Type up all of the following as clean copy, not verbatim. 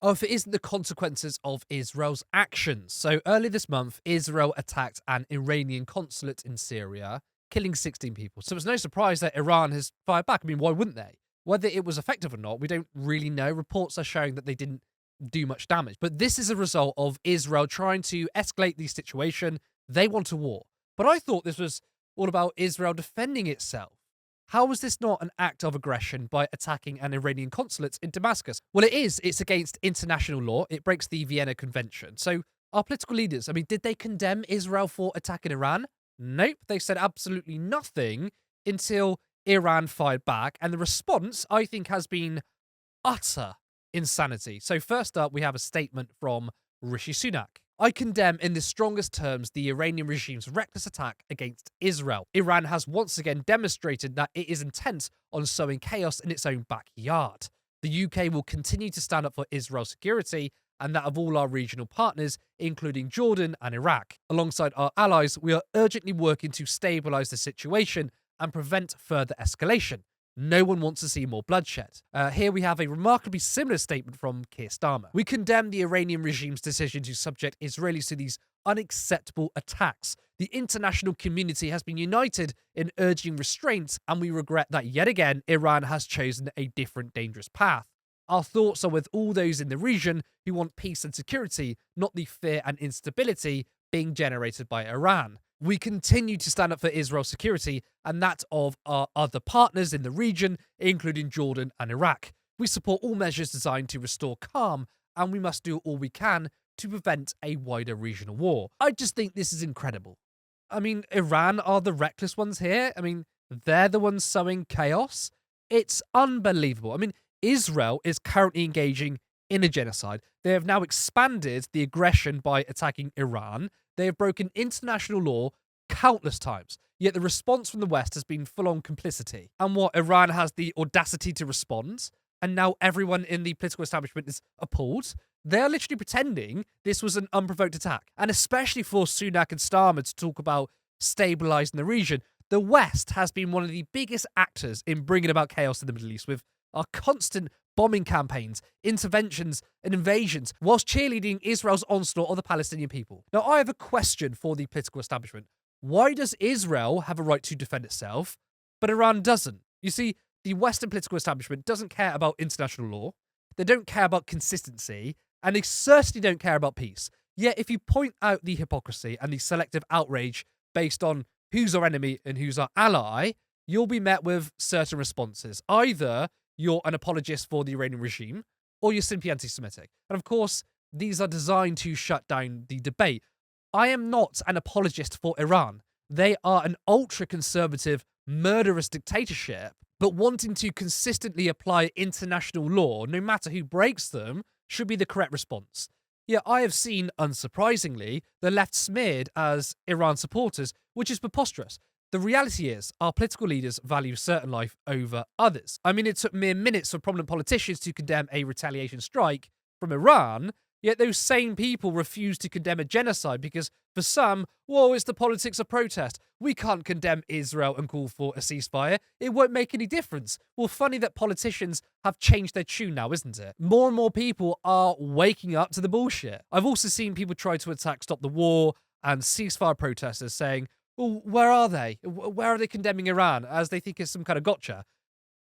Oh, if it isn't the consequences of Israel's actions. So earlier this month, Israel attacked an Iranian consulate in Syria, killing 16 people. So it's no surprise that Iran has fired back. I mean, why wouldn't they? Whether it was effective or not, we don't really know. Reports are showing that they didn't do much damage. But this is a result of Israel trying to escalate the situation. They want a war. But I thought this was all about Israel defending itself. How was this not an act of aggression by attacking an Iranian consulate in Damascus? Well, it is. It's against international law. It breaks the Vienna Convention. So, our political leaders, I mean, did they condemn Israel for attacking Iran? Nope. They said absolutely nothing until Iran fired back. And the response, I think, has been utter insanity. So, first up, we have a statement from Rishi Sunak. I condemn in the strongest terms the Iranian regime's reckless attack against Israel. Iran has once again demonstrated that it is intent on sowing chaos in its own backyard. The UK will continue to stand up for Israel's security and that of all our regional partners, including Jordan and Iraq. Alongside our allies, we are urgently working to stabilise the situation and prevent further escalation. No one wants to see more bloodshed. Here we have a remarkably similar statement from Keir Starmer. We condemn the Iranian regime's decision to subject Israelis to these unacceptable attacks. The international community has been united in urging restraint, and we regret that yet again Iran has chosen a different dangerous path. Our thoughts are with all those in the region who want peace and security, not the fear and instability being generated by Iran. We continue to stand up for Israel's security and that of our other partners in the region, including Jordan and Iraq. We support all measures designed to restore calm, and we must do all we can to prevent a wider regional war. I just think this is incredible. I mean, Iran are the reckless ones here. I mean, they're the ones sowing chaos. It's unbelievable. I mean, Israel is currently engaging in a genocide. They have now expanded the aggression by attacking Iran. They have broken international law countless times. Yet the response from the West has been full on complicity. And what, Iran has the audacity to respond? And now everyone in the political establishment is appalled? They're literally pretending this was an unprovoked attack. And especially for Sunak and Starmer to talk about stabilising the region, the West has been one of the biggest actors in bringing about chaos in the Middle East with our constant bombing campaigns, interventions, and invasions, whilst cheerleading Israel's onslaught of the Palestinian people. Now, I have a question for the political establishment. Why does Israel have a right to defend itself, but Iran doesn't? You see, the Western political establishment doesn't care about international law, they don't care about consistency, and they certainly don't care about peace. Yet, if you point out the hypocrisy and the selective outrage based on who's our enemy and who's our ally, you'll be met with certain responses. Either you're an apologist for the Iranian regime, or you're simply anti Semitic. And of course, these are designed to shut down the debate. I am not an apologist for Iran. They are an ultra conservative, murderous dictatorship, but wanting to consistently apply international law, no matter who breaks them, should be the correct response. Yet I have seen, unsurprisingly, the left smeared as Iran supporters, which is preposterous. The reality is, our political leaders value certain life over others. I mean, it took mere minutes for prominent politicians to condemn a retaliation strike from Iran, yet those same people refuse to condemn a genocide because, for some, whoa, it's the politics of protest. We can't condemn Israel and call for a ceasefire. It won't make any difference. Well, funny that politicians have changed their tune now, isn't it? More and more people are waking up to the bullshit. I've also seen people try to attack Stop the War and ceasefire protesters saying, well, where are they? Where are they condemning Iran as they think it's some kind of gotcha?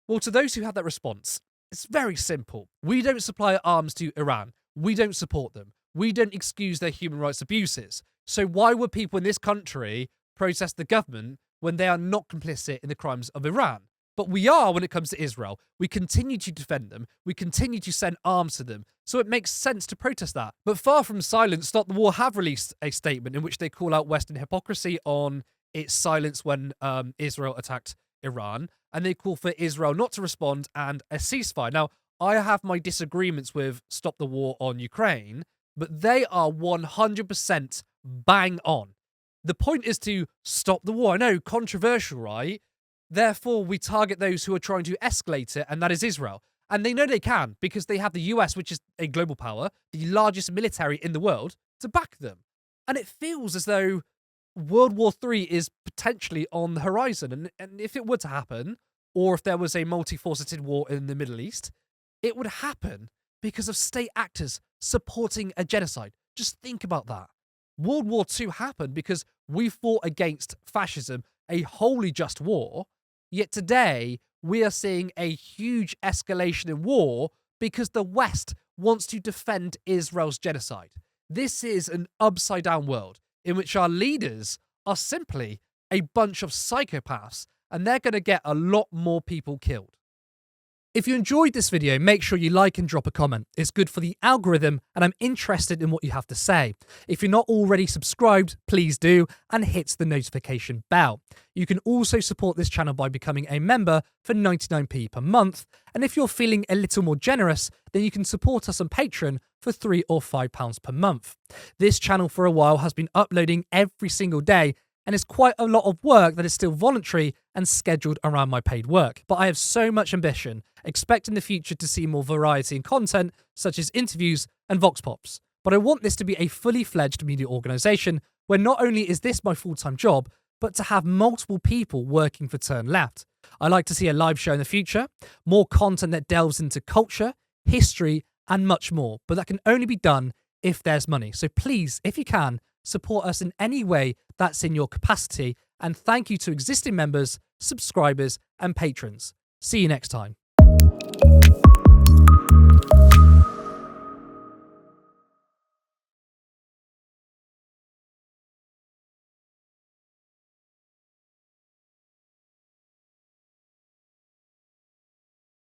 Well, to those who have that response, it's very simple. We don't supply arms to Iran. We don't support them. We don't excuse their human rights abuses. So why would people in this country protest the government when they are not complicit in the crimes of Iran? But we are when it comes to Israel. We continue to defend them. We continue to send arms to them. So it makes sense to protest that. But far from silence, Stop the War have released a statement in which they call out Western hypocrisy on its silence when Israel attacked Iran. And they call for Israel not to respond and a ceasefire. Now, I have my disagreements with Stop the War on Ukraine, but they are 100% bang on. The point is to stop the war. I know, controversial, right? Therefore, we target those who are trying to escalate it, and that is Israel. And they know they can because they have the US, which is a global power, the largest military in the world, to back them. And it feels as though World War III is potentially on the horizon. And if it were to happen, or if there was a multifaceted war in the Middle East, it would happen. because of state actors supporting a genocide. Just think about that. World War II happened because we fought against fascism, a wholly just war. Yet today, we are seeing a huge escalation in war because the West wants to defend Israel's genocide. This is an upside down world in which our leaders are simply a bunch of psychopaths, and they're going to get a lot more people killed. If you enjoyed this video, make sure you like and drop a comment. It's good for the algorithm, and I'm interested in what you have to say. If you're not already subscribed, please do, and hit the notification bell. You can also support this channel by becoming a member for 99p per month, and if you're feeling a little more generous, then you can support us on Patreon for £3 or £5 per month. This channel for a while has been uploading every single day, and it's quite a lot of work that is still voluntary and scheduled around my paid work. But I have so much ambition, expect in the future to see more variety in content, such as interviews and Vox Pops. But I want this to be a fully fledged media organisation where not only is this my full-time job, but to have multiple people working for Turn Left. I like to see a live show in the future, more content that delves into culture, history, and much more. But that can only be done if there's money. So please, if you can, support us in any way that's in your capacity. And thank you to existing members, subscribers, and patrons. See you next time.